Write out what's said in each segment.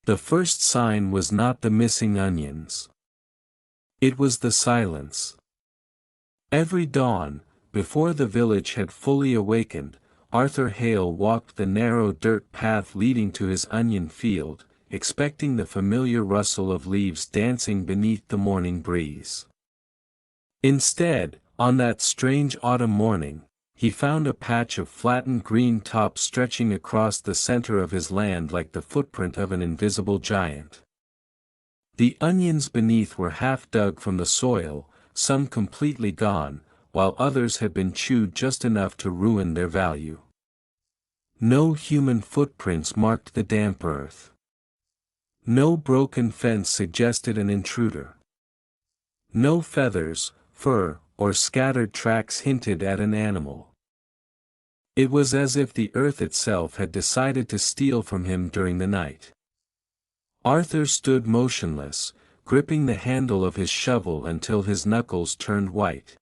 The first sign was not the missing onions. It was the silence. Every dawn, before the village had fully awakened, Arthur Hale walked the narrow dirt path leading to his onion field, expecting the familiar rustle of leaves dancing beneath the morning breeze. Instead, on that strange autumn morning, he found a patch of flattened green top stretching across the center of his land like the footprint of an invisible giant. The onions beneath were half dug from the soil, some completely gone, while others had been chewed just enough to ruin their value. No human footprints marked the damp earth. No broken fence suggested an intruder. No feathers, fur, or scattered tracks hinted at an animal. It was as if the earth itself had decided to steal from him during the night. Arthur stood motionless, gripping the handle of his shovel until his knuckles turned white.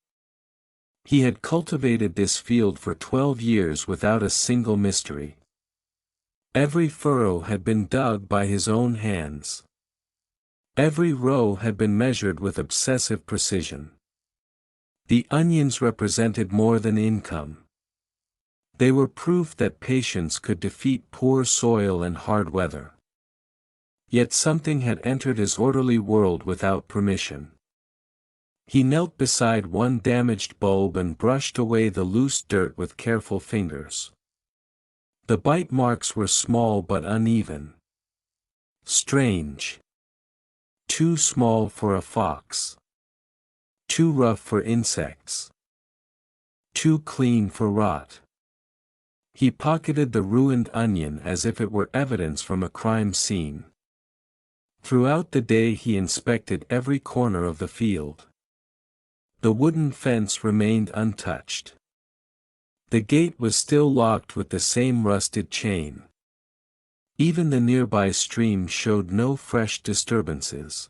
He had cultivated this field for 12 years without a single mystery. Every furrow had been dug by his own hands. Every row had been measured with obsessive precision. The onions represented more than income. They were proof that patience could defeat poor soil and hard weather. Yet something had entered his orderly world without permission. He knelt beside one damaged bulb and brushed away the loose dirt with careful fingers. The bite marks were small but uneven. Strange. Too small for a fox. Too rough for insects. Too clean for rot. He pocketed the ruined onion as if it were evidence from a crime scene. Throughout the day he inspected every corner of the field. The wooden fence remained untouched. The gate was still locked with the same rusted chain. Even the nearby stream showed no fresh disturbances.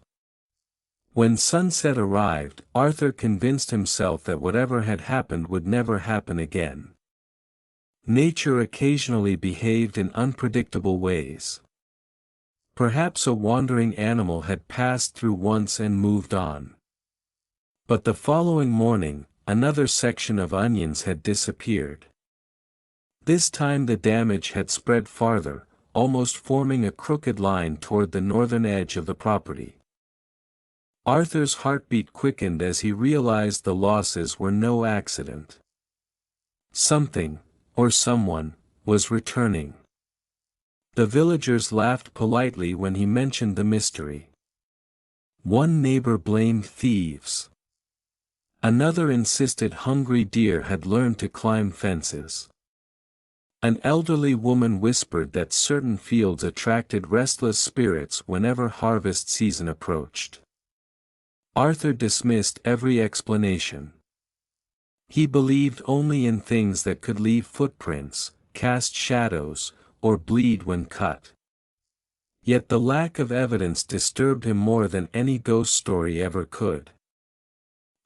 When sunset arrived, Arthur convinced himself that whatever had happened would never happen again. Nature occasionally behaved in unpredictable ways. Perhaps a wandering animal had passed through once and moved on. But the following morning, another section of onions had disappeared. This time the damage had spread farther, almost forming a crooked line toward the northern edge of the property. Arthur's heartbeat quickened as he realized the losses were no accident. Something, or someone, was returning. The villagers laughed politely when he mentioned the mystery. One neighbor blamed thieves. Another insisted hungry deer had learned to climb fences. An elderly woman whispered that certain fields attracted restless spirits whenever harvest season approached. Arthur dismissed every explanation. He believed only in things that could leave footprints, cast shadows, or bleed when cut. Yet the lack of evidence disturbed him more than any ghost story ever could.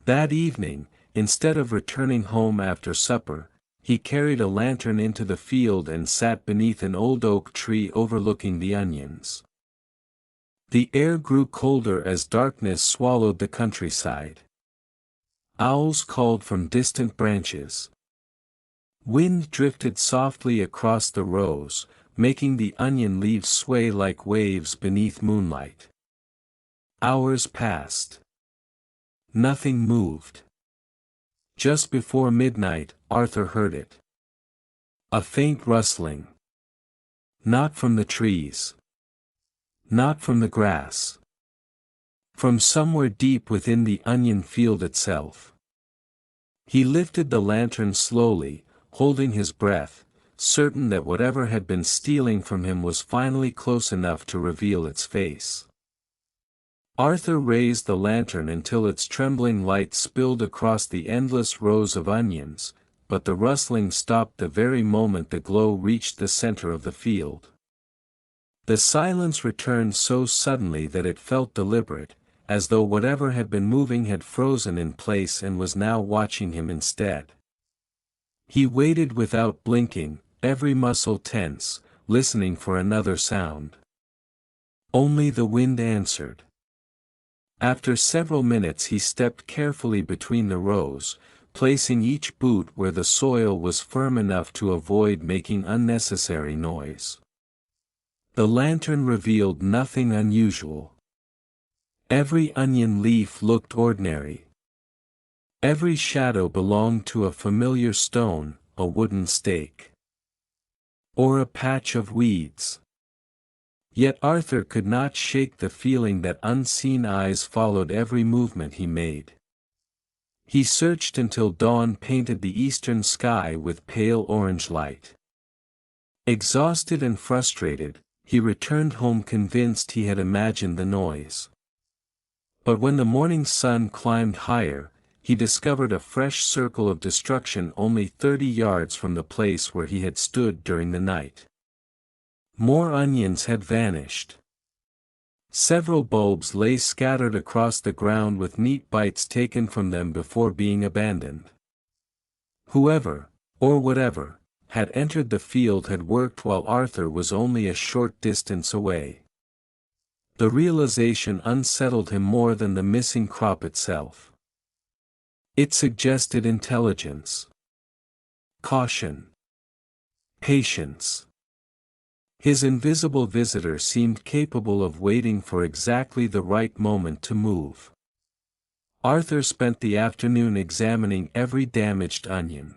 That evening, instead of returning home after supper, he carried a lantern into the field and sat beneath an old oak tree overlooking the onions. The air grew colder as darkness swallowed the countryside. Owls called from distant branches. Wind drifted softly across the rows, making the onion leaves sway like waves beneath moonlight. Hours passed. Nothing moved. Just before midnight, Arthur heard it. A faint rustling. Not from the trees. Not from the grass. From somewhere deep within the onion field itself. He lifted the lantern slowly, holding his breath, certain that whatever had been stealing from him was finally close enough to reveal its face. Arthur raised the lantern until its trembling light spilled across the endless rows of onions, but the rustling stopped the very moment the glow reached the center of the field. The silence returned so suddenly that it felt deliberate, as though whatever had been moving had frozen in place and was now watching him instead. He waited without blinking, every muscle tense, listening for another sound. Only the wind answered. After several minutes he stepped carefully between the rows, placing each boot where the soil was firm enough to avoid making unnecessary noise. The lantern revealed nothing unusual. Every onion leaf looked ordinary. Every shadow belonged to a familiar stone, a wooden stake, or a patch of weeds. Yet Arthur could not shake the feeling that unseen eyes followed every movement he made. He searched until dawn painted the eastern sky with pale orange light. Exhausted and frustrated, he returned home convinced he had imagined the noise. But when the morning sun climbed higher, he discovered a fresh circle of destruction only 30 yards from the place where he had stood during the night. More onions had vanished. Several bulbs lay scattered across the ground with neat bites taken from them before being abandoned. Whoever, or whatever, had entered the field had worked while Arthur was only a short distance away. The realization unsettled him more than the missing crop itself. It suggested intelligence, caution, patience. His invisible visitor seemed capable of waiting for exactly the right moment to move. Arthur spent the afternoon examining every damaged onion.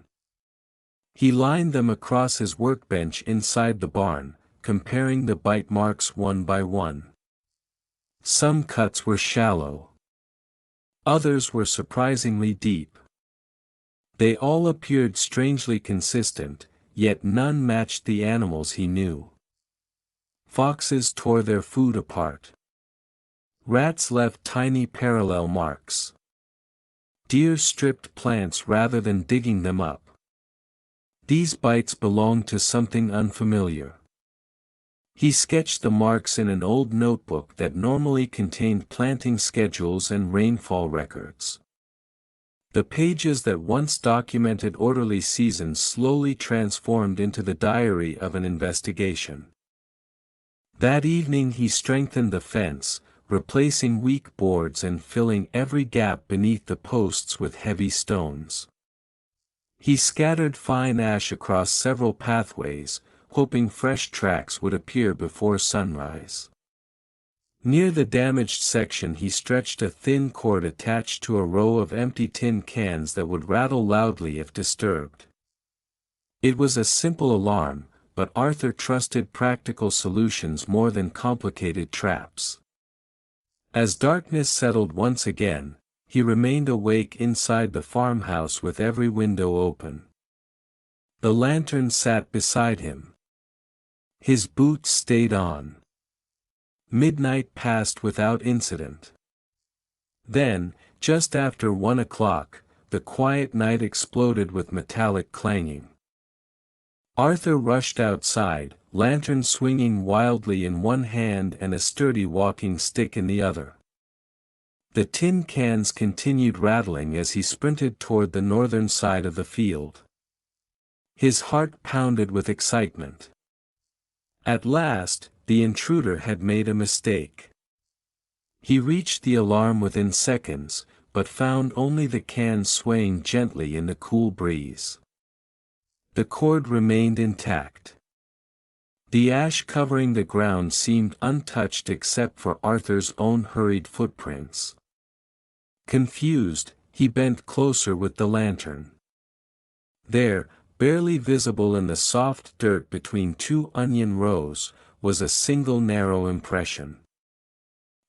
He lined them across his workbench inside the barn, comparing the bite marks one by one. Some cuts were shallow. Others were surprisingly deep. They all appeared strangely consistent, yet none matched the animals he knew. Foxes tore their food apart. Rats left tiny parallel marks. Deer stripped plants rather than digging them up. These bites belonged to something unfamiliar. He sketched the marks in an old notebook that normally contained planting schedules and rainfall records. The pages that once documented orderly seasons slowly transformed into the diary of an investigation. That evening he strengthened the fence, replacing weak boards and filling every gap beneath the posts with heavy stones. He scattered fine ash across several pathways, hoping fresh tracks would appear before sunrise. Near the damaged section he stretched a thin cord attached to a row of empty tin cans that would rattle loudly if disturbed. It was a simple alarm, but Arthur trusted practical solutions more than complicated traps. As darkness settled once again, he remained awake inside the farmhouse with every window open. The lantern sat beside him. His boots stayed on. Midnight passed without incident. Then, just after 1 o'clock, the quiet night exploded with metallic clanging. Arthur rushed outside, lantern swinging wildly in one hand and a sturdy walking stick in the other. The tin cans continued rattling as he sprinted toward the northern side of the field. His heart pounded with excitement. At last, the intruder had made a mistake. He reached the alarm within seconds, but found only the cans swaying gently in the cool breeze. The cord remained intact. The ash covering the ground seemed untouched except for Arthur's own hurried footprints. Confused, he bent closer with the lantern. There, barely visible in the soft dirt between two onion rows, was a single narrow impression.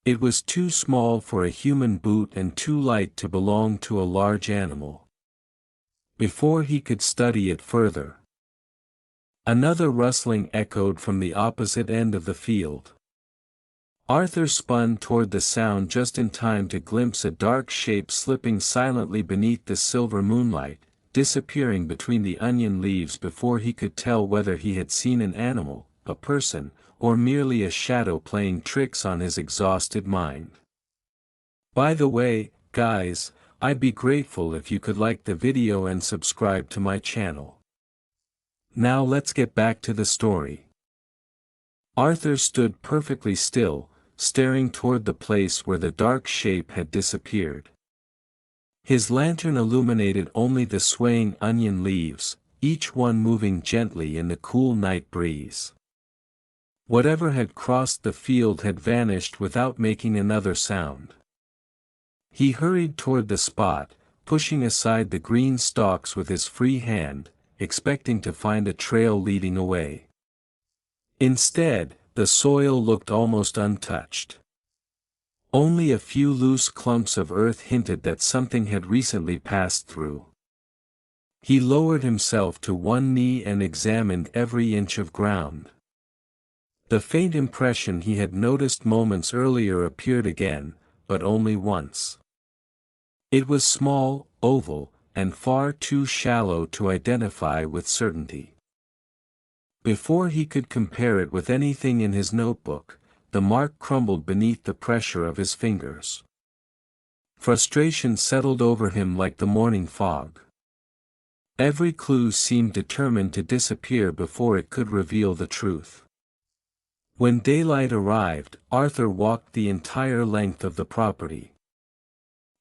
It was too small for a human boot and too light to belong to a large animal. Before he could study it further, another rustling echoed from the opposite end of the field. Arthur spun toward the sound just in time to glimpse a dark shape slipping silently beneath the silver moonlight, disappearing between the onion leaves before he could tell whether he had seen an animal, a person, or merely a shadow playing tricks on his exhausted mind. By the way, guys, I'd be grateful if you could like the video and subscribe to my channel. Now let's get back to the story. Arthur stood perfectly still, staring toward the place where the dark shape had disappeared. His lantern illuminated only the swaying onion leaves, each one moving gently in the cool night breeze. Whatever had crossed the field had vanished without making another sound. He hurried toward the spot, pushing aside the green stalks with his free hand, expecting to find a trail leading away. Instead, the soil looked almost untouched. Only a few loose clumps of earth hinted that something had recently passed through. He lowered himself to one knee and examined every inch of ground. The faint impression he had noticed moments earlier appeared again, but only once. It was small, oval, and far too shallow to identify with certainty. Before he could compare it with anything in his notebook, the mark crumbled beneath the pressure of his fingers. Frustration settled over him like the morning fog. Every clue seemed determined to disappear before it could reveal the truth. When daylight arrived, Arthur walked the entire length of the property.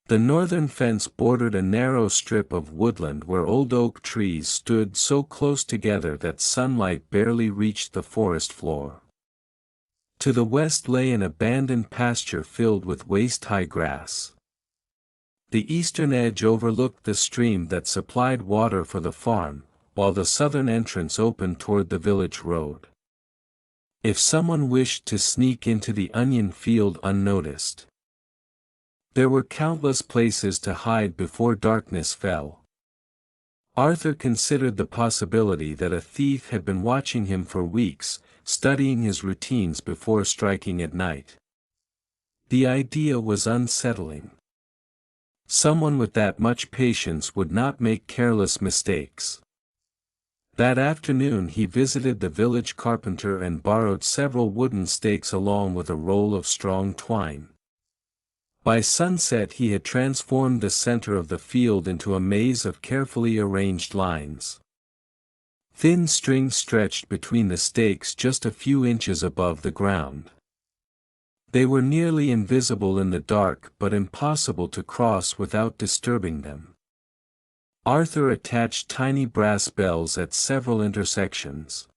The northern fence bordered a narrow strip of woodland where old oak trees stood so close together that sunlight barely reached the forest floor. To the west lay an abandoned pasture filled with waist-high grass. The eastern edge overlooked the stream that supplied water for the farm, while the southern entrance opened toward the village road. If someone wished to sneak into the onion field unnoticed, there were countless places to hide before darkness fell. Arthur considered the possibility that a thief had been watching him for weeks, studying his routines before striking at night. The idea was unsettling. Someone with that much patience would not make careless mistakes. That afternoon he visited the village carpenter and borrowed several wooden stakes along with a roll of strong twine. By sunset he had transformed the center of the field into a maze of carefully arranged lines. Thin strings stretched between the stakes just a few inches above the ground. They were nearly invisible in the dark but impossible to cross without disturbing them. Arthur attached tiny brass bells at several intersections.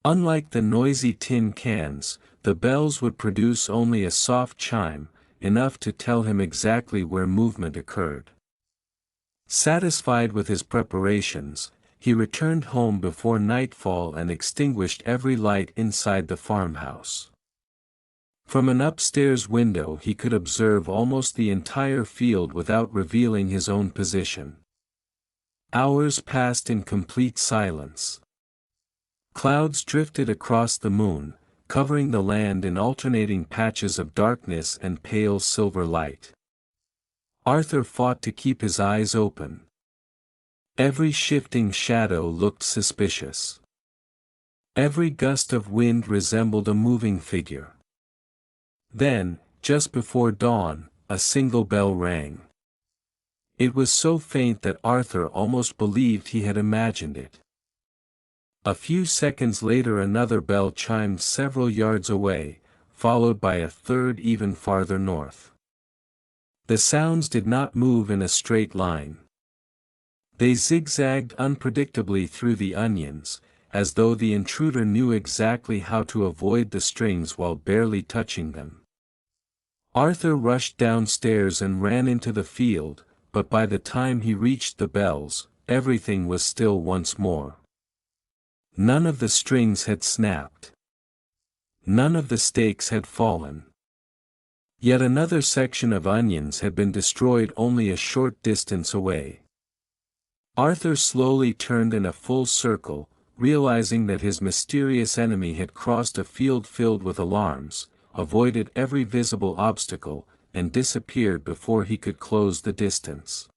Unlike the noisy tin cans, the bells would produce only a soft chime, enough to tell him exactly where movement occurred. Satisfied with his preparations, he returned home before nightfall and extinguished every light inside the farmhouse. From an upstairs window he could observe almost the entire field without revealing his own position. Hours passed in complete silence. Clouds drifted across the moon, covering the land in alternating patches of darkness and pale silver light. Arthur fought to keep his eyes open. Every shifting shadow looked suspicious. Every gust of wind resembled a moving figure. Then, just before dawn, a single bell rang. It was so faint that Arthur almost believed he had imagined it. A few seconds later another bell chimed several yards away, followed by a third even farther north. The sounds did not move in a straight line. They zigzagged unpredictably through the onions, as though the intruder knew exactly how to avoid the strings while barely touching them. Arthur rushed downstairs and ran into the field, but by the time he reached the bells, everything was still once more. None of the strings had snapped. None of the stakes had fallen. Yet another section of onions had been destroyed only a short distance away. Arthur slowly turned in a full circle, realizing that his mysterious enemy had crossed a field filled with alarms, avoided every visible obstacle, and disappeared before he could close the distance.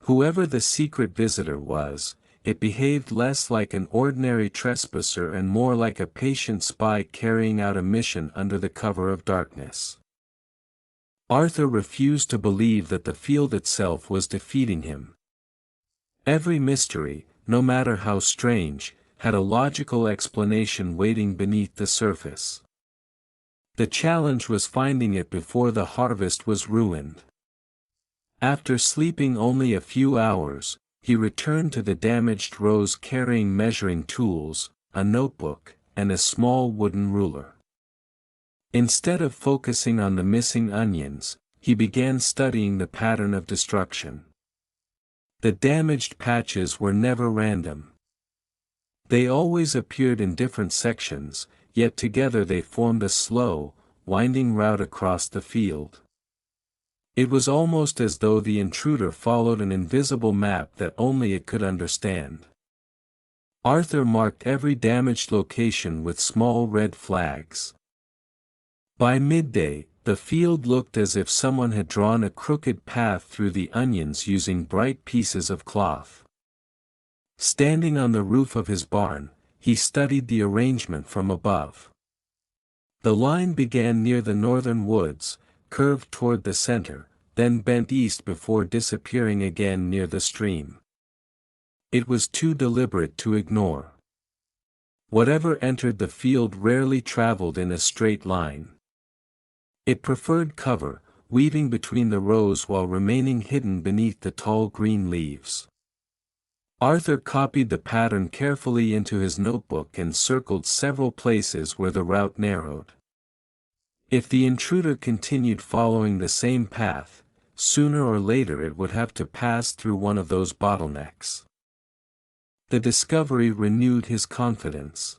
Whoever the secret visitor was, it behaved less like an ordinary trespasser and more like a patient spy carrying out a mission under the cover of darkness. Arthur refused to believe that the field itself was defeating him. Every mystery, no matter how strange, had a logical explanation waiting beneath the surface. The challenge was finding it before the harvest was ruined. After sleeping only a few hours, he returned to the damaged rows carrying measuring tools, a notebook, and a small wooden ruler. Instead of focusing on the missing onions, he began studying the pattern of destruction. The damaged patches were never random. They always appeared in different sections, yet together they formed a slow, winding route across the field. It was almost as though the intruder followed an invisible map that only it could understand. Arthur marked every damaged location with small red flags. By midday, the field looked as if someone had drawn a crooked path through the onions using bright pieces of cloth. Standing on the roof of his barn, he studied the arrangement from above. The line began near the northern woods, curved toward the center, then bent east before disappearing again near the stream. It was too deliberate to ignore. Whatever entered the field rarely traveled in a straight line. It preferred cover, weaving between the rows while remaining hidden beneath the tall green leaves. Arthur copied the pattern carefully into his notebook and circled several places where the route narrowed. If the intruder continued following the same path, sooner or later it would have to pass through one of those bottlenecks. The discovery renewed his confidence.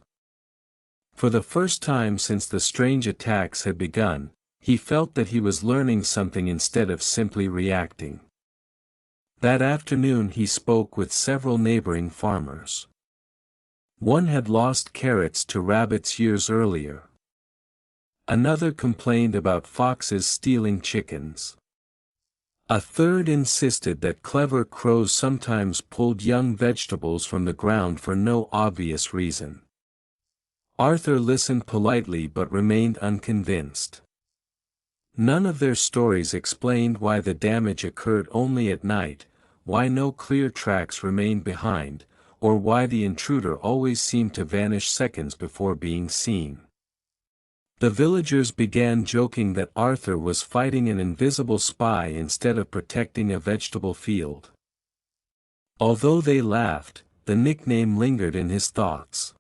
For the first time since the strange attacks had begun, he felt that he was learning something instead of simply reacting. That afternoon he spoke with several neighboring farmers. One had lost carrots to rabbits years earlier. Another complained about foxes stealing chickens. A third insisted that clever crows sometimes pulled young vegetables from the ground for no obvious reason. Arthur listened politely but remained unconvinced. None of their stories explained why the damage occurred only at night, why no clear tracks remained behind, or why the intruder always seemed to vanish seconds before being seen. The villagers began joking that Arthur was fighting an invisible spy instead of protecting a vegetable field. Although they laughed, the nickname lingered in his thoughts.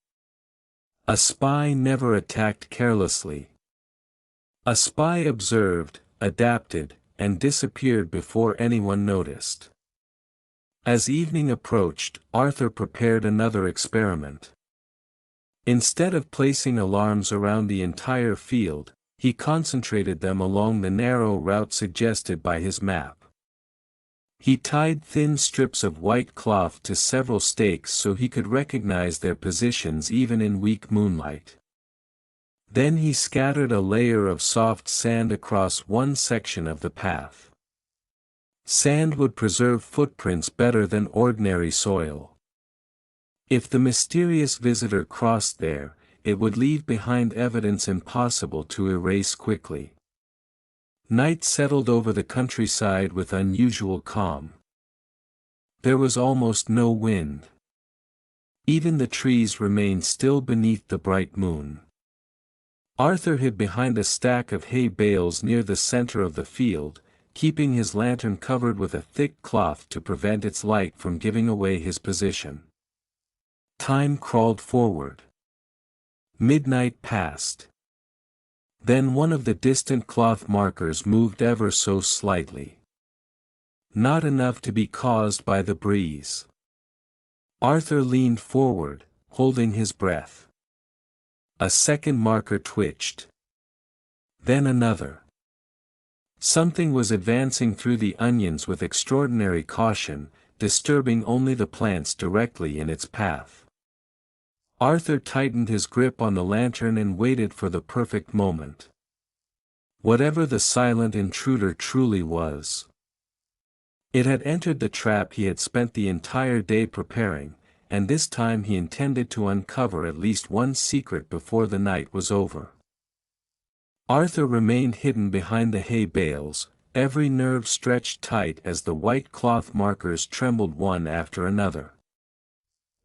A spy never attacked carelessly. A spy observed, adapted, and disappeared before anyone noticed. As evening approached, Arthur prepared another experiment. Instead of placing alarms around the entire field, he concentrated them along the narrow route suggested by his map. He tied thin strips of white cloth to several stakes so he could recognize their positions even in weak moonlight. Then he scattered a layer of soft sand across one section of the path. Sand would preserve footprints better than ordinary soil. If the mysterious visitor crossed there, it would leave behind evidence impossible to erase quickly. Night settled over the countryside with unusual calm. There was almost no wind. Even the trees remained still beneath the bright moon. Arthur hid behind a stack of hay bales near the center of the field, keeping his lantern covered with a thick cloth to prevent its light from giving away his position. Time crawled forward. Midnight passed. Then one of the distant cloth markers moved ever so slightly. Not enough to be caused by the breeze. Arthur leaned forward, holding his breath. A second marker twitched. Then another. Something was advancing through the onions with extraordinary caution, disturbing only the plants directly in its path. Arthur tightened his grip on the lantern and waited for the perfect moment. Whatever the silent intruder truly was, it had entered the trap he had spent the entire day preparing, and this time he intended to uncover at least one secret before the night was over. Arthur remained hidden behind the hay bales, every nerve stretched tight as the white cloth markers trembled one after another.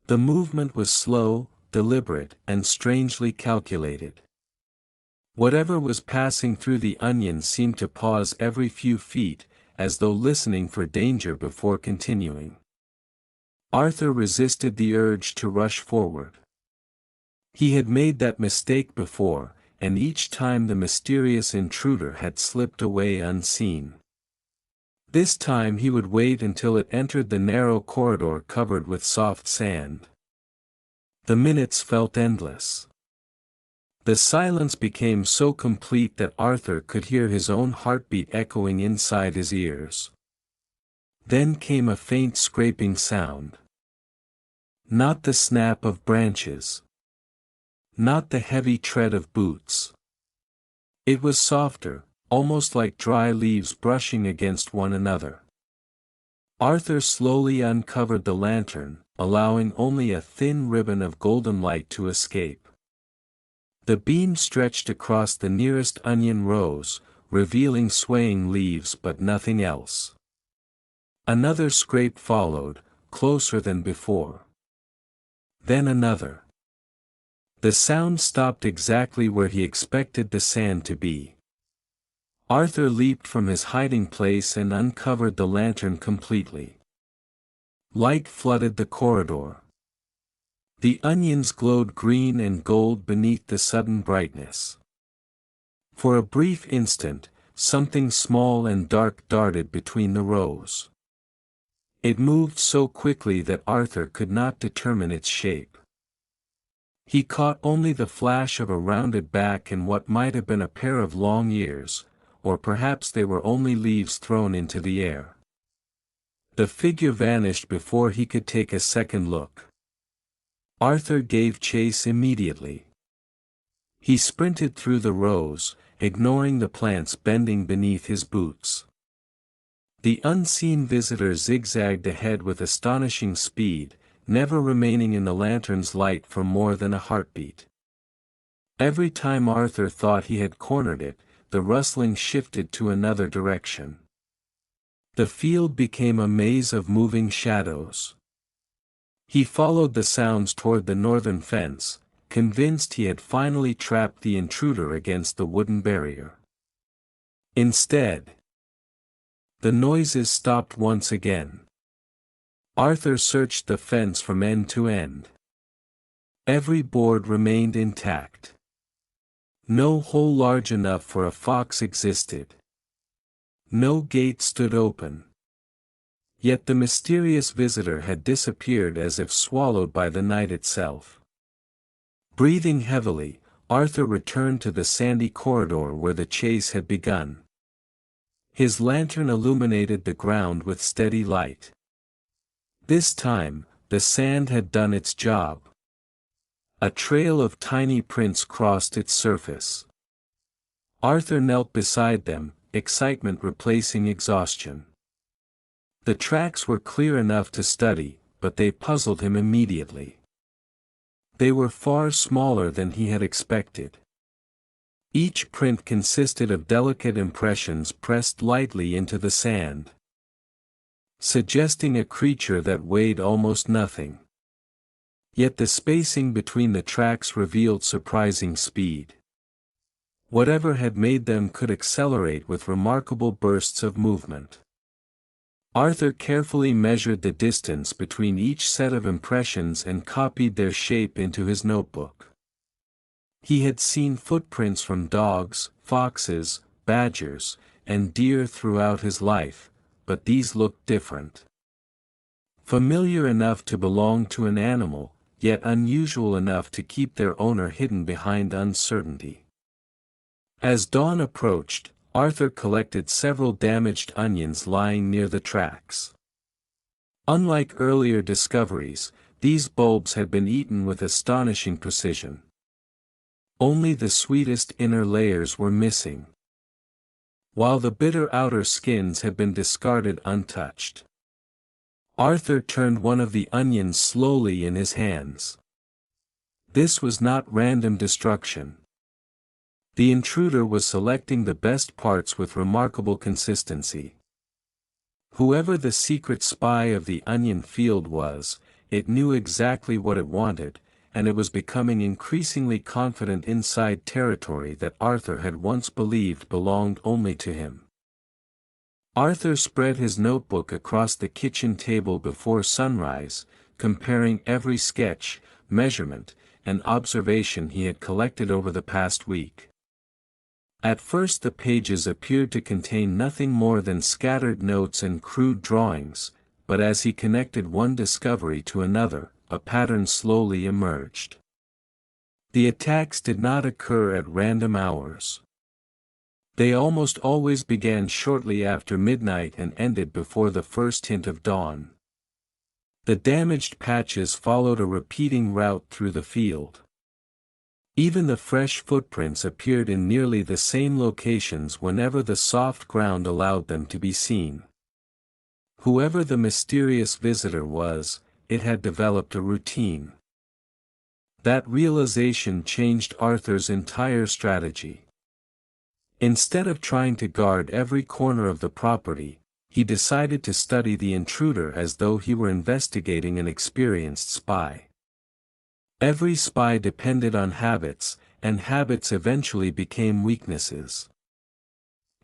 The movement was slow, deliberate, and strangely calculated. Whatever was passing through the onion seemed to pause every few feet, as though listening for danger before continuing. Arthur resisted the urge to rush forward. He had made that mistake before, and each time the mysterious intruder had slipped away unseen. This time he would wait until it entered the narrow corridor covered with soft sand. The minutes felt endless. The silence became so complete that Arthur could hear his own heartbeat echoing inside his ears. Then came a faint scraping sound. Not the snap of branches. Not the heavy tread of boots. It was softer, almost like dry leaves brushing against one another. Arthur slowly uncovered the lantern, allowing only a thin ribbon of golden light to escape. The beam stretched across the nearest onion rows, revealing swaying leaves but nothing else. Another scrape followed, closer than before. Then another. The sound stopped exactly where he expected the sand to be. Arthur leaped from his hiding place and uncovered the lantern completely. Light flooded the corridor. The onions glowed green and gold beneath the sudden brightness. For a brief instant, something small and dark darted between the rows. It moved so quickly that Arthur could not determine its shape. He caught only the flash of a rounded back and what might have been a pair of long ears, or perhaps they were only leaves thrown into the air. The figure vanished before he could take a second look. Arthur gave chase immediately. He sprinted through the rows, ignoring the plants bending beneath his boots. The unseen visitor zigzagged ahead with astonishing speed, never remaining in the lantern's light for more than a heartbeat. Every time Arthur thought he had cornered it, the rustling shifted to another direction. The field became a maze of moving shadows. He followed the sounds toward the northern fence, convinced he had finally trapped the intruder against the wooden barrier. Instead, the noises stopped once again. Arthur searched the fence from end to end. Every board remained intact. No hole large enough for a fox existed. No gate stood open. Yet the mysterious visitor had disappeared as if swallowed by the night itself. Breathing heavily, Arthur returned to the sandy corridor where the chase had begun. His lantern illuminated the ground with steady light. This time, the sand had done its job. A trail of tiny prints crossed its surface. Arthur knelt beside them, excitement replacing exhaustion. The tracks were clear enough to study, but they puzzled him immediately. They were far smaller than he had expected. Each print consisted of delicate impressions pressed lightly into the sand, suggesting a creature that weighed almost nothing. Yet the spacing between the tracks revealed surprising speed. Whatever had made them could accelerate with remarkable bursts of movement. Arthur carefully measured the distance between each set of impressions and copied their shape into his notebook. He had seen footprints from dogs, foxes, badgers, and deer throughout his life, but these looked different. Familiar enough to belong to an animal, yet unusual enough to keep their owner hidden behind uncertainty. As dawn approached, Arthur collected several damaged onions lying near the tracks. Unlike earlier discoveries, these bulbs had been eaten with astonishing precision. Only the sweetest inner layers were missing, while the bitter outer skins had been discarded untouched. Arthur turned one of the onions slowly in his hands. This was not random destruction. The intruder was selecting the best parts with remarkable consistency. Whoever the secret spy of the onion field was, it knew exactly what it wanted, and it was becoming increasingly confident inside territory that Arthur had once believed belonged only to him. Arthur spread his notebook across the kitchen table before sunrise, comparing every sketch, measurement, and observation he had collected over the past week. At first the pages appeared to contain nothing more than scattered notes and crude drawings, but as he connected one discovery to another, a pattern slowly emerged. The attacks did not occur at random hours. They almost always began shortly after midnight and ended before the first hint of dawn. The damaged patches followed a repeating route through the field. Even the fresh footprints appeared in nearly the same locations whenever the soft ground allowed them to be seen. Whoever the mysterious visitor was, it had developed a routine. That realization changed Arthur's entire strategy. Instead of trying to guard every corner of the property, he decided to study the intruder as though he were investigating an experienced spy. Every spy depended on habits, and habits eventually became weaknesses.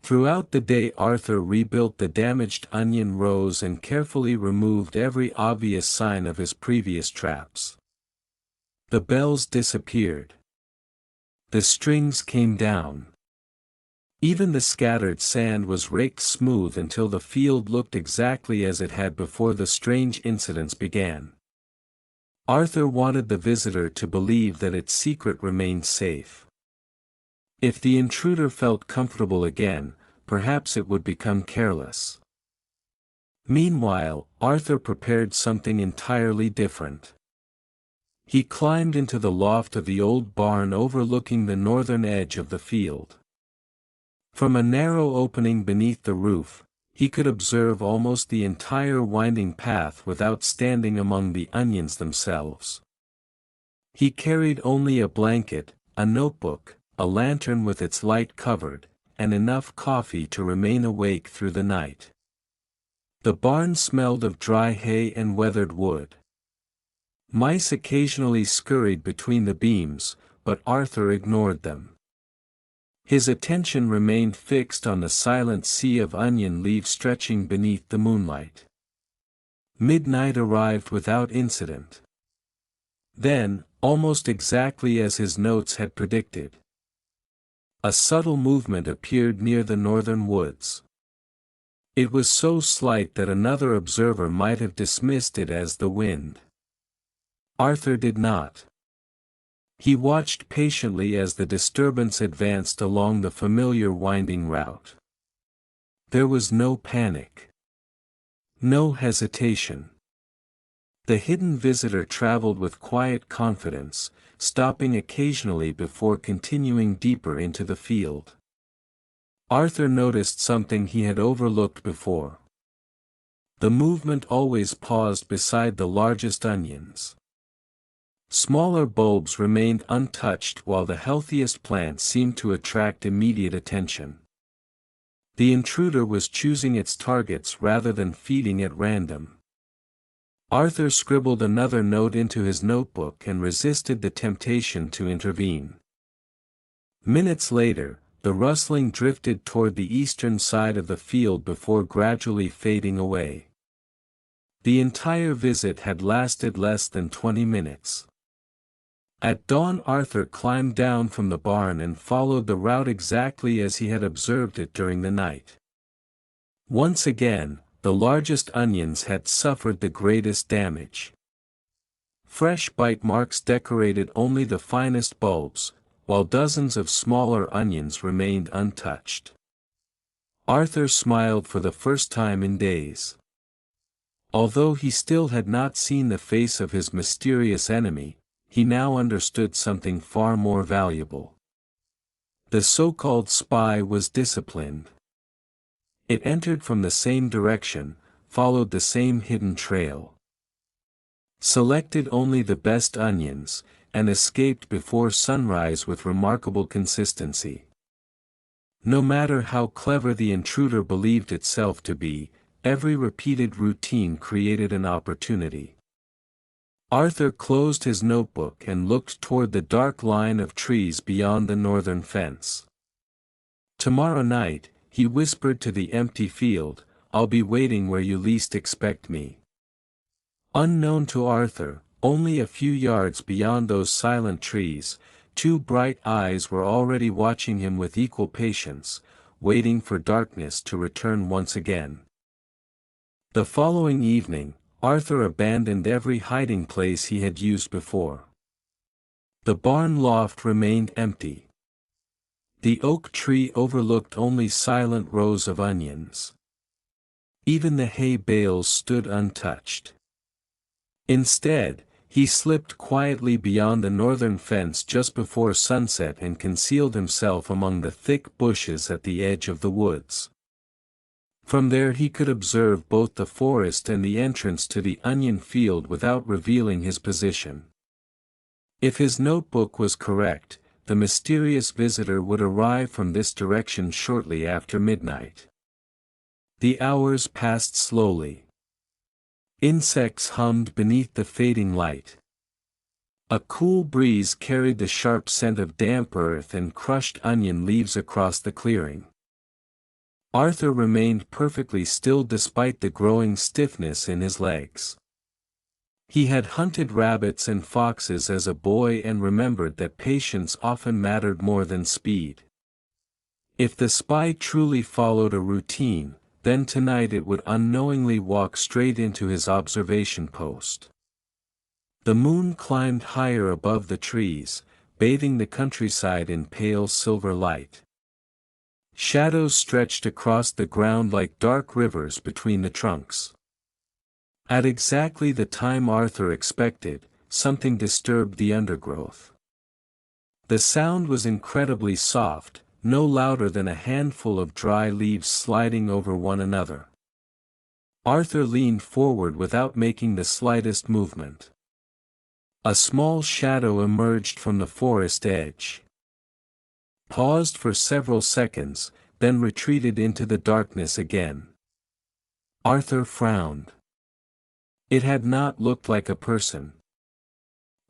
Throughout the day Arthur rebuilt the damaged onion rows and carefully removed every obvious sign of his previous traps. The bells disappeared. The strings came down. Even the scattered sand was raked smooth until the field looked exactly as it had before the strange incidents began. Arthur wanted the visitor to believe that its secret remained safe. If the intruder felt comfortable again, perhaps it would become careless. Meanwhile, Arthur prepared something entirely different. He climbed into the loft of the old barn overlooking the northern edge of the field. From a narrow opening beneath the roof, he could observe almost the entire winding path without standing among the onions themselves. He carried only a blanket, a notebook, a lantern with its light covered, and enough coffee to remain awake through the night. The barn smelled of dry hay and weathered wood. Mice occasionally scurried between the beams, but Arthur ignored them. His attention remained fixed on the silent sea of onion leaves stretching beneath the moonlight. Midnight arrived without incident. Then, almost exactly as his notes had predicted, a subtle movement appeared near the northern woods. It was so slight that another observer might have dismissed it as the wind. Arthur did not. He watched patiently as the disturbance advanced along the familiar winding route. There was no panic. No hesitation. The hidden visitor traveled with quiet confidence, stopping occasionally before continuing deeper into the field. Arthur noticed something he had overlooked before. The movement always paused beside the largest onions. Smaller bulbs remained untouched while the healthiest plants seemed to attract immediate attention. The intruder was choosing its targets rather than feeding at random. Arthur scribbled another note into his notebook and resisted the temptation to intervene. Minutes later, the rustling drifted toward the eastern side of the field before gradually fading away. The entire visit had lasted less than 20 minutes. At dawn Arthur climbed down from the barn and followed the route exactly as he had observed it during the night. Once again, the largest onions had suffered the greatest damage. Fresh bite marks decorated only the finest bulbs, while dozens of smaller onions remained untouched. Arthur smiled for the first time in days. Although he still had not seen the face of his mysterious enemy, he now understood something far more valuable. The so-called spy was disciplined. It entered from the same direction, followed the same hidden trail, selected only the best onions, and escaped before sunrise with remarkable consistency. No matter how clever the intruder believed itself to be, every repeated routine created an opportunity. Arthur closed his notebook and looked toward the dark line of trees beyond the northern fence. "Tomorrow night," he whispered to the empty field, "I'll be waiting where you least expect me." Unknown to Arthur, only a few yards beyond those silent trees, two bright eyes were already watching him with equal patience, waiting for darkness to return once again. The following evening, Arthur abandoned every hiding place he had used before. The barn loft remained empty. The oak tree overlooked only silent rows of onions. Even the hay bales stood untouched. Instead, he slipped quietly beyond the northern fence just before sunset and concealed himself among the thick bushes at the edge of the woods. From there he could observe both the forest and the entrance to the onion field without revealing his position. If his notebook was correct, the mysterious visitor would arrive from this direction shortly after midnight. The hours passed slowly. Insects hummed beneath the fading light. A cool breeze carried the sharp scent of damp earth and crushed onion leaves across the clearing. Arthur remained perfectly still despite the growing stiffness in his legs. He had hunted rabbits and foxes as a boy and remembered that patience often mattered more than speed. If the spy truly followed a routine, then tonight it would unknowingly walk straight into his observation post. The moon climbed higher above the trees, bathing the countryside in pale silver light. Shadows stretched across the ground like dark rivers between the trunks. At exactly the time Arthur expected, something disturbed the undergrowth. The sound was incredibly soft, no louder than a handful of dry leaves sliding over one another. Arthur leaned forward without making the slightest movement. A small shadow emerged from the forest edge. Paused for several seconds, then retreated into the darkness again. Arthur frowned. It had not looked like a person.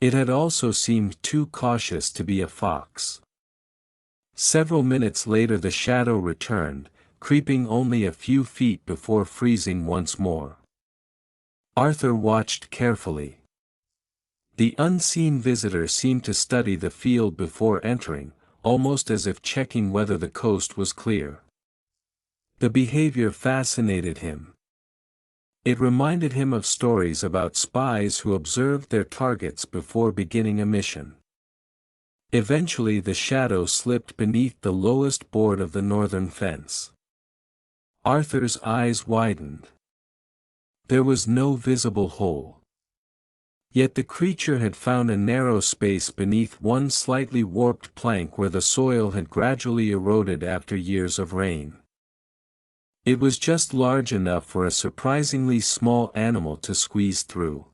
It had also seemed too cautious to be a fox. Several minutes later the shadow returned, creeping only a few feet before freezing once more. Arthur watched carefully. The unseen visitor seemed to study the field before entering, almost as if checking whether the coast was clear. The behavior fascinated him. It reminded him of stories about spies who observed their targets before beginning a mission. Eventually the shadow slipped beneath the lowest board of the northern fence. Arthur's eyes widened. There was no visible hole. Yet the creature had found a narrow space beneath one slightly warped plank where the soil had gradually eroded after years of rain. It was just large enough for a surprisingly small animal to squeeze through.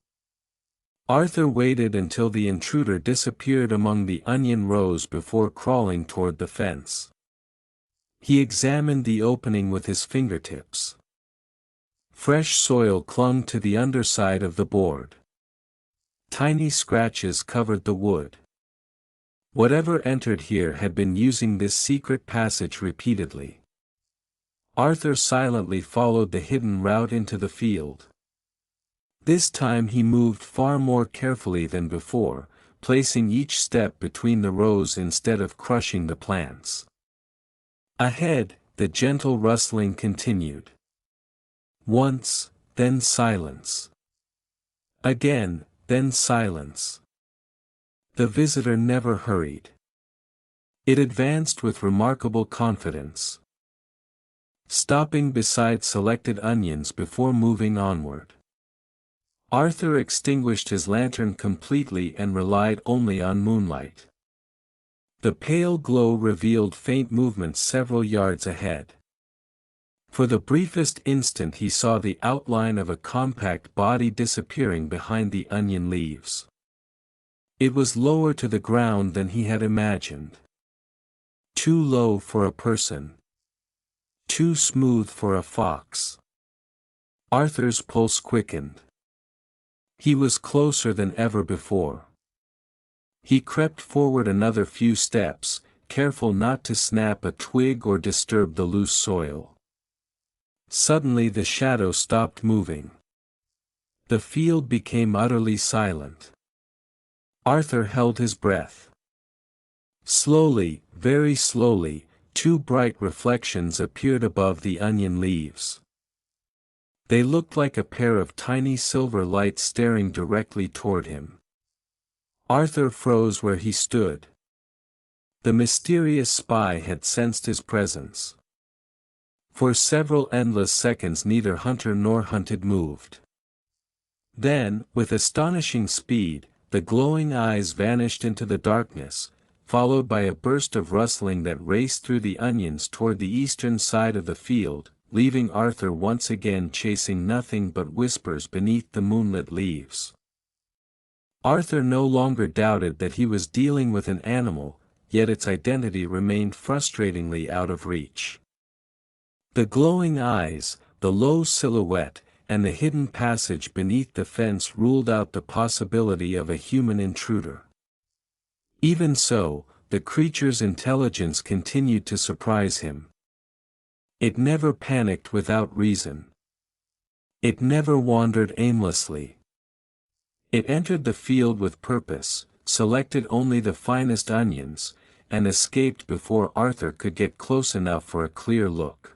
Arthur waited until the intruder disappeared among the onion rows before crawling toward the fence. He examined the opening with his fingertips. Fresh soil clung to the underside of the board. Tiny scratches covered the wood. Whatever entered here had been using this secret passage repeatedly. Arthur silently followed the hidden route into the field. This time he moved far more carefully than before, placing each step between the rows instead of crushing the plants. Ahead, the gentle rustling continued. Once, then silence. Again, then silence. The visitor never hurried. It advanced with remarkable confidence, stopping beside selected onions before moving onward. Arthur extinguished his lantern completely and relied only on moonlight. The pale glow revealed faint movements several yards ahead. For the briefest instant he saw the outline of a compact body disappearing behind the onion leaves. It was lower to the ground than he had imagined. Too low for a person. Too smooth for a fox. Arthur's pulse quickened. He was closer than ever before. He crept forward another few steps, careful not to snap a twig or disturb the loose soil. Suddenly the shadow stopped moving. The field became utterly silent. Arthur held his breath. Slowly, very slowly, two bright reflections appeared above the onion leaves. They looked like a pair of tiny silver lights staring directly toward him. Arthur froze where he stood. The mysterious spy had sensed his presence. For several endless seconds neither hunter nor hunted moved. Then, with astonishing speed, the glowing eyes vanished into the darkness, followed by a burst of rustling that raced through the onions toward the eastern side of the field, leaving Arthur once again chasing nothing but whispers beneath the moonlit leaves. Arthur no longer doubted that he was dealing with an animal, yet its identity remained frustratingly out of reach. The glowing eyes, the low silhouette, and the hidden passage beneath the fence ruled out the possibility of a human intruder. Even so, the creature's intelligence continued to surprise him. It never panicked without reason. It never wandered aimlessly. It entered the field with purpose, selected only the finest onions, and escaped before Arthur could get close enough for a clear look.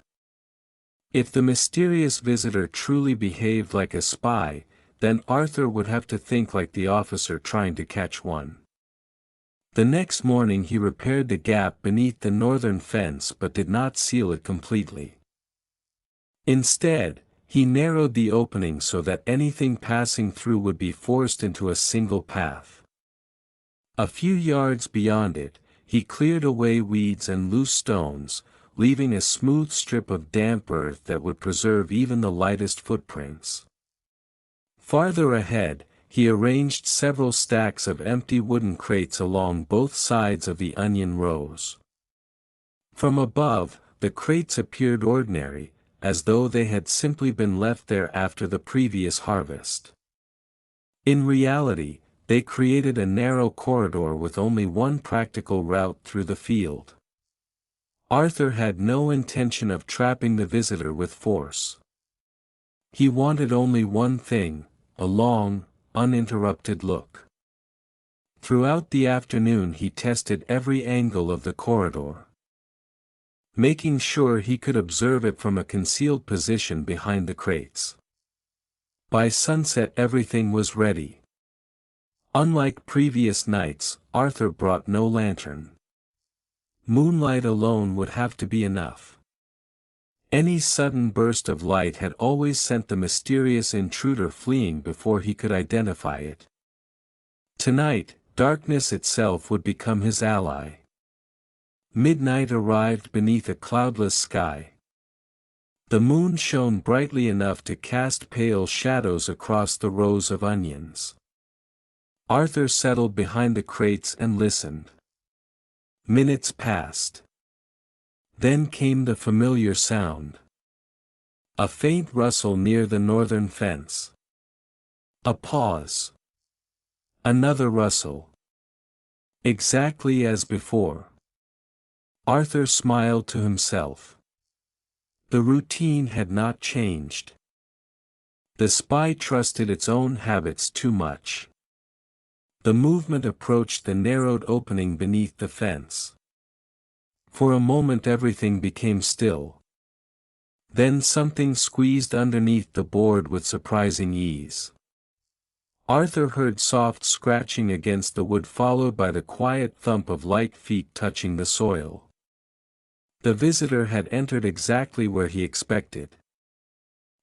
If the mysterious visitor truly behaved like a spy, then Arthur would have to think like the officer trying to catch one. The next morning he repaired the gap beneath the northern fence but did not seal it completely. Instead, he narrowed the opening so that anything passing through would be forced into a single path. A few yards beyond it, he cleared away weeds and loose stones, leaving a smooth strip of damp earth that would preserve even the lightest footprints. Farther ahead, he arranged several stacks of empty wooden crates along both sides of the onion rows. From above, the crates appeared ordinary, as though they had simply been left there after the previous harvest. In reality, they created a narrow corridor with only one practical route through the field. Arthur had no intention of trapping the visitor with force. He wanted only one thing, a long, uninterrupted look. Throughout the afternoon he tested every angle of the corridor, making sure he could observe it from a concealed position behind the crates. By sunset everything was ready. Unlike previous nights, Arthur brought no lantern. Moonlight alone would have to be enough. Any sudden burst of light had always sent the mysterious intruder fleeing before he could identify it. Tonight, darkness itself would become his ally. Midnight arrived beneath a cloudless sky. The moon shone brightly enough to cast pale shadows across the rows of onions. Arthur settled behind the crates and listened. Minutes passed. Then came the familiar sound. A faint rustle near the northern fence. A pause. Another rustle. Exactly as before. Arthur smiled to himself. The routine had not changed. The spy trusted its own habits too much. The movement approached the narrowed opening beneath the fence. For a moment everything became still. Then something squeezed underneath the board with surprising ease. Arthur heard soft scratching against the wood followed by the quiet thump of light feet touching the soil. The visitor had entered exactly where he expected.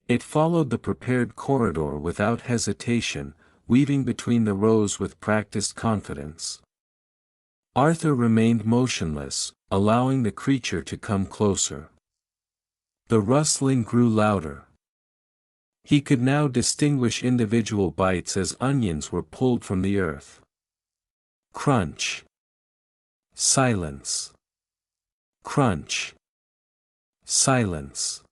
It followed the prepared corridor without hesitation, weaving between the rows with practiced confidence. Arthur remained motionless, allowing the creature to come closer. The rustling grew louder. He could now distinguish individual bites as onions were pulled from the earth. Crunch. Silence. Crunch. Silence.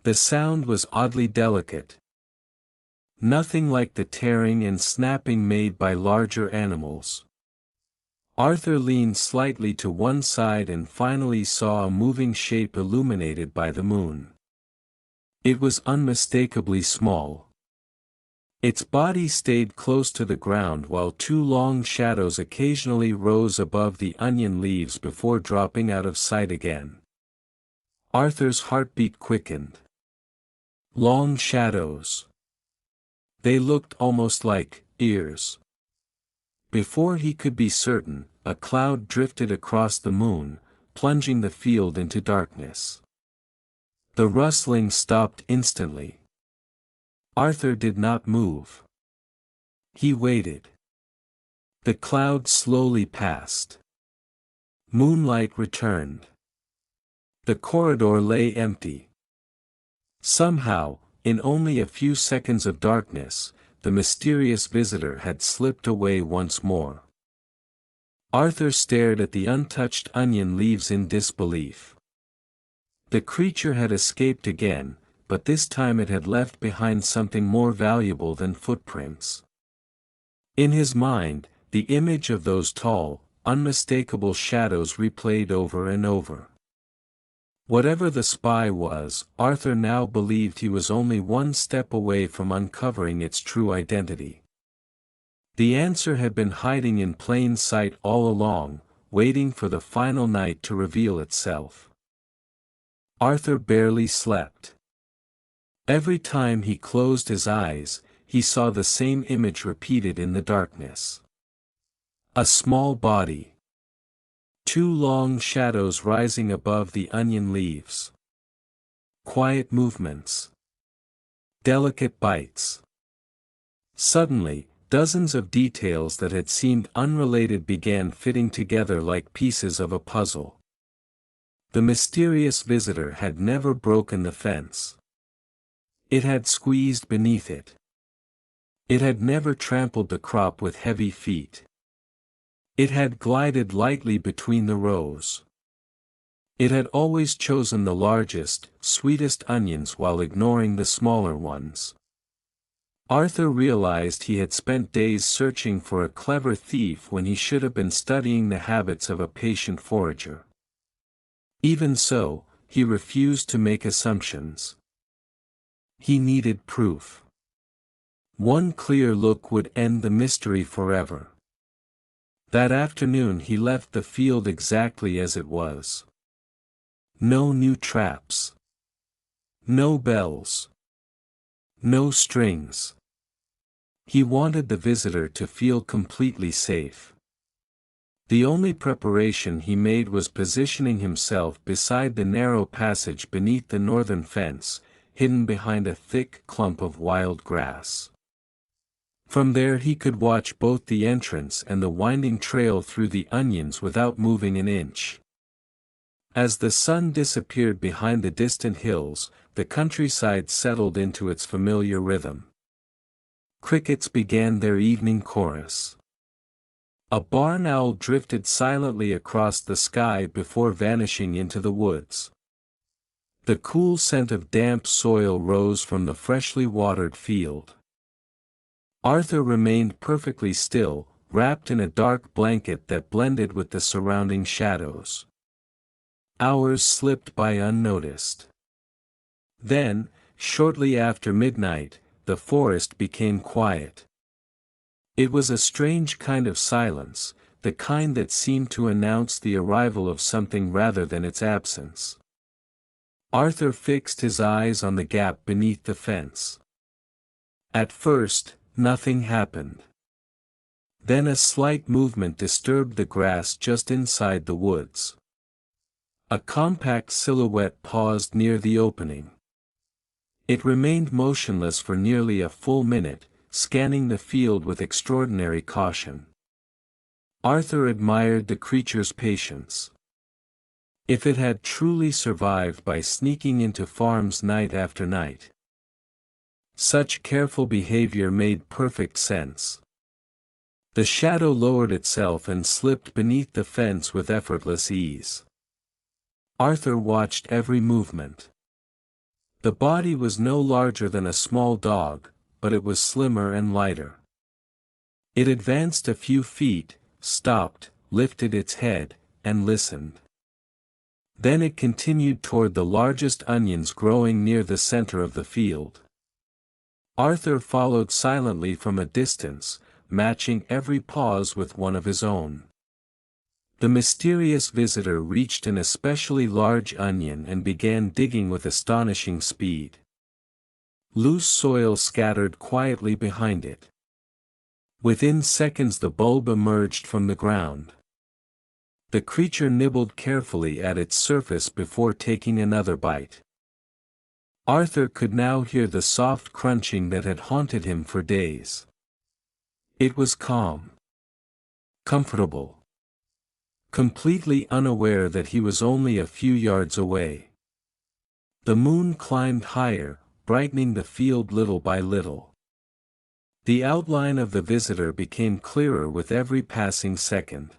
The sound was oddly delicate. Nothing like the tearing and snapping made by larger animals. Arthur leaned slightly to one side and finally saw a moving shape illuminated by the moon. It was unmistakably small. Its body stayed close to the ground while two long shadows occasionally rose above the onion leaves before dropping out of sight again. Arthur's heartbeat quickened. Long shadows. They looked almost like ears. Before he could be certain, a cloud drifted across the moon, plunging the field into darkness. The rustling stopped instantly. Arthur did not move. He waited. The cloud slowly passed. Moonlight returned. The corridor lay empty. Somehow, in only a few seconds of darkness, the mysterious visitor had slipped away once more. Arthur stared at the untouched onion leaves in disbelief. The creature had escaped again, but this time it had left behind something more valuable than footprints. In his mind, the image of those tall, unmistakable shadows replayed over and over. Whatever the spy was, Arthur now believed he was only one step away from uncovering its true identity. The answer had been hiding in plain sight all along, waiting for the final night to reveal itself. Arthur barely slept. Every time he closed his eyes, he saw the same image repeated in the darkness. A small body. Two long shadows rising above the onion leaves. Quiet movements. Delicate bites. Suddenly, dozens of details that had seemed unrelated began fitting together like pieces of a puzzle. The mysterious visitor had never broken the fence. It had squeezed beneath it. It had never trampled the crop with heavy feet. It had glided lightly between the rows. It had always chosen the largest, sweetest onions while ignoring the smaller ones. Arthur realized he had spent days searching for a clever thief when he should have been studying the habits of a patient forager. Even so, he refused to make assumptions. He needed proof. One clear look would end the mystery forever. That afternoon he left the field exactly as it was. No new traps. No bells. No strings. He wanted the visitor to feel completely safe. The only preparation he made was positioning himself beside the narrow passage beneath the northern fence, hidden behind a thick clump of wild grass. From there he could watch both the entrance and the winding trail through the onions without moving an inch. As the sun disappeared behind the distant hills, the countryside settled into its familiar rhythm. Crickets began their evening chorus. A barn owl drifted silently across the sky before vanishing into the woods. The cool scent of damp soil rose from the freshly watered field. Arthur remained perfectly still, wrapped in a dark blanket that blended with the surrounding shadows. Hours slipped by unnoticed. Then, shortly after midnight, the forest became quiet. It was a strange kind of silence, the kind that seemed to announce the arrival of something rather than its absence. Arthur fixed his eyes on the gap beneath the fence. At first, nothing happened. Then a slight movement disturbed the grass just inside the woods. A compact silhouette paused near the opening. It remained motionless for nearly a full minute, scanning the field with extraordinary caution. Arthur admired the creature's patience. If it had truly survived by sneaking into farms night after night, such careful behavior made perfect sense. The shadow lowered itself and slipped beneath the fence with effortless ease. Arthur watched every movement. The body was no larger than a small dog, but it was slimmer and lighter. It advanced a few feet, stopped, lifted its head, and listened. Then it continued toward the largest onions growing near the center of the field. Arthur followed silently from a distance, matching every pause with one of his own. The mysterious visitor reached an especially large onion and began digging with astonishing speed. Loose soil scattered quietly behind it. Within seconds the bulb emerged from the ground. The creature nibbled carefully at its surface before taking another bite. Arthur could now hear the soft crunching that had haunted him for days. It was calm. Comfortable. Completely unaware that he was only a few yards away. The moon climbed higher, brightening the field little by little. The outline of the visitor became clearer with every passing second.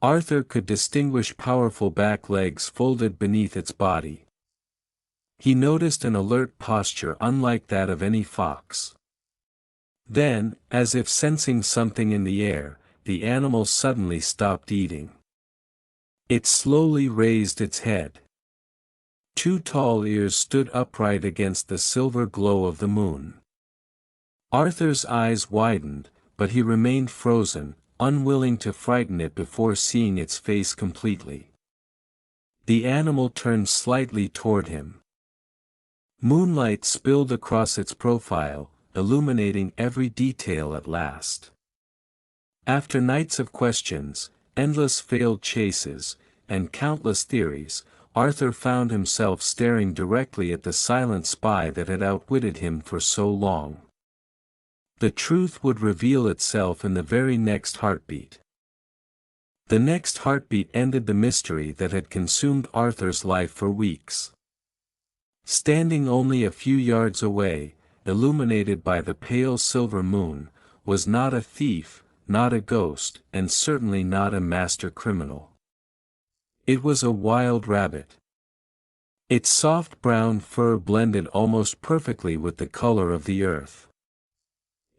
Arthur could distinguish powerful back legs folded beneath its body. He noticed an alert posture unlike that of any fox. Then, as if sensing something in the air, the animal suddenly stopped eating. It slowly raised its head. Two tall ears stood upright against the silver glow of the moon. Arthur's eyes widened, but he remained frozen, unwilling to frighten it before seeing its face completely. The animal turned slightly toward him. Moonlight spilled across its profile, illuminating every detail at last. After nights of questions, endless failed chases, and countless theories, Arthur found himself staring directly at the silent spy that had outwitted him for so long. The truth would reveal itself in the very next heartbeat. The next heartbeat ended the mystery that had consumed Arthur's life for weeks. Standing only a few yards away, illuminated by the pale silver moon, was not a thief, not a ghost, and certainly not a master criminal. It was a wild rabbit. Its soft brown fur blended almost perfectly with the color of the earth.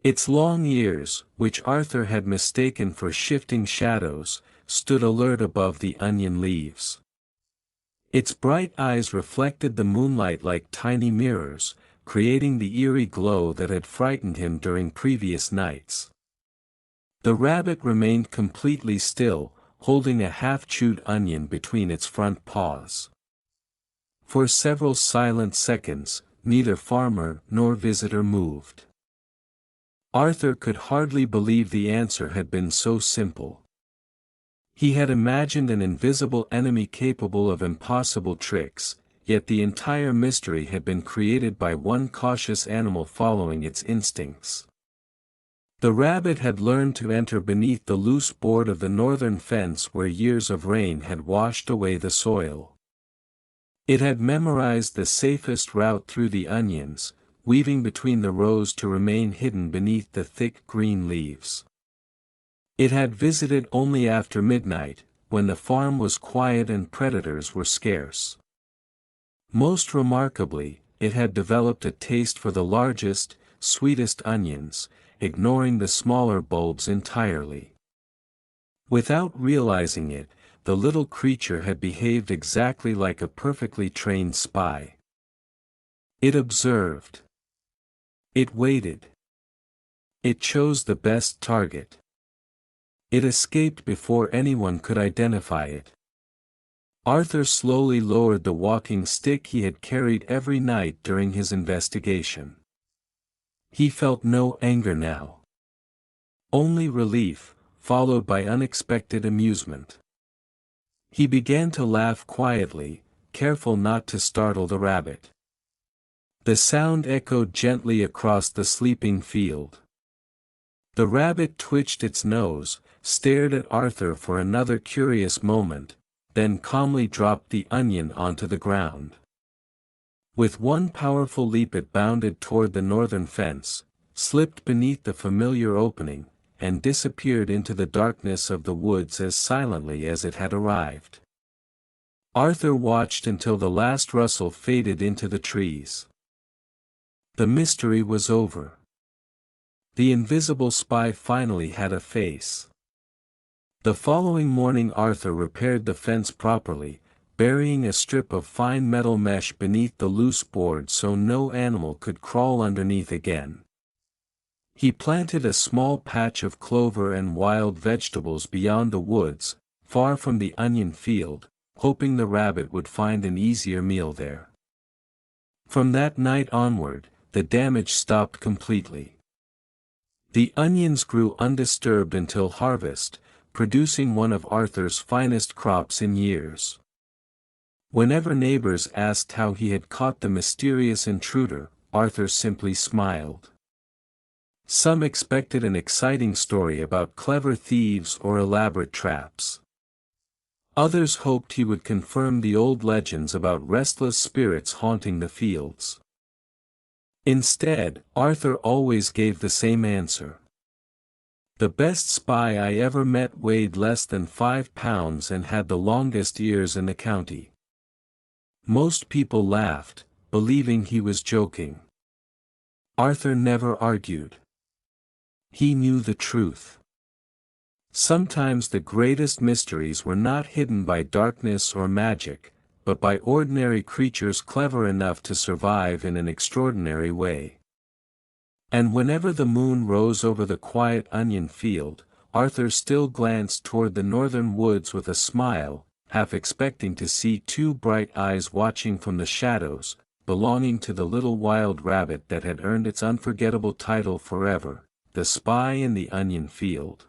Its long ears, which Arthur had mistaken for shifting shadows, stood alert above the onion leaves. Its bright eyes reflected the moonlight like tiny mirrors, creating the eerie glow that had frightened him during previous nights. The rabbit remained completely still, holding a half-chewed onion between its front paws. For several silent seconds, neither farmer nor visitor moved. Arthur could hardly believe the answer had been so simple. He had imagined an invisible enemy capable of impossible tricks, yet the entire mystery had been created by one cautious animal following its instincts. The rabbit had learned to enter beneath the loose board of the northern fence where years of rain had washed away the soil. It had memorized the safest route through the onions, weaving between the rows to remain hidden beneath the thick green leaves. It had visited only after midnight, when the farm was quiet and predators were scarce. Most remarkably, it had developed a taste for the largest, sweetest onions, ignoring the smaller bulbs entirely. Without realizing it, the little creature had behaved exactly like a perfectly trained spy. It observed. It waited. It chose the best target. It escaped before anyone could identify it. Arthur slowly lowered the walking stick he had carried every night during his investigation. He felt no anger now. Only relief, followed by unexpected amusement. He began to laugh quietly, careful not to startle the rabbit. The sound echoed gently across the sleeping field. The rabbit twitched its nose, stared at Arthur for another curious moment, then calmly dropped the onion onto the ground. With one powerful leap it bounded toward the northern fence, slipped beneath the familiar opening, and disappeared into the darkness of the woods as silently as it had arrived. Arthur watched until the last rustle faded into the trees. The mystery was over. The invisible spy finally had a face. The following morning Arthur repaired the fence properly, burying a strip of fine metal mesh beneath the loose board so no animal could crawl underneath again. He planted a small patch of clover and wild vegetables beyond the woods, far from the onion field, hoping the rabbit would find an easier meal there. From that night onward, the damage stopped completely. The onions grew undisturbed until harvest, producing one of Arthur's finest crops in years. Whenever neighbors asked how he had caught the mysterious intruder, Arthur simply smiled. Some expected an exciting story about clever thieves or elaborate traps. Others hoped he would confirm the old legends about restless spirits haunting the fields. Instead, Arthur always gave the same answer. The best spy I ever met weighed less than 5 pounds and had the longest ears in the county. Most people laughed, believing he was joking. Arthur never argued. He knew the truth. Sometimes the greatest mysteries were not hidden by darkness or magic, but by ordinary creatures clever enough to survive in an extraordinary way. And whenever the moon rose over the quiet onion field, Arthur still glanced toward the northern woods with a smile, half expecting to see two bright eyes watching from the shadows, belonging to the little wild rabbit that had earned its unforgettable title forever, the spy in the onion field.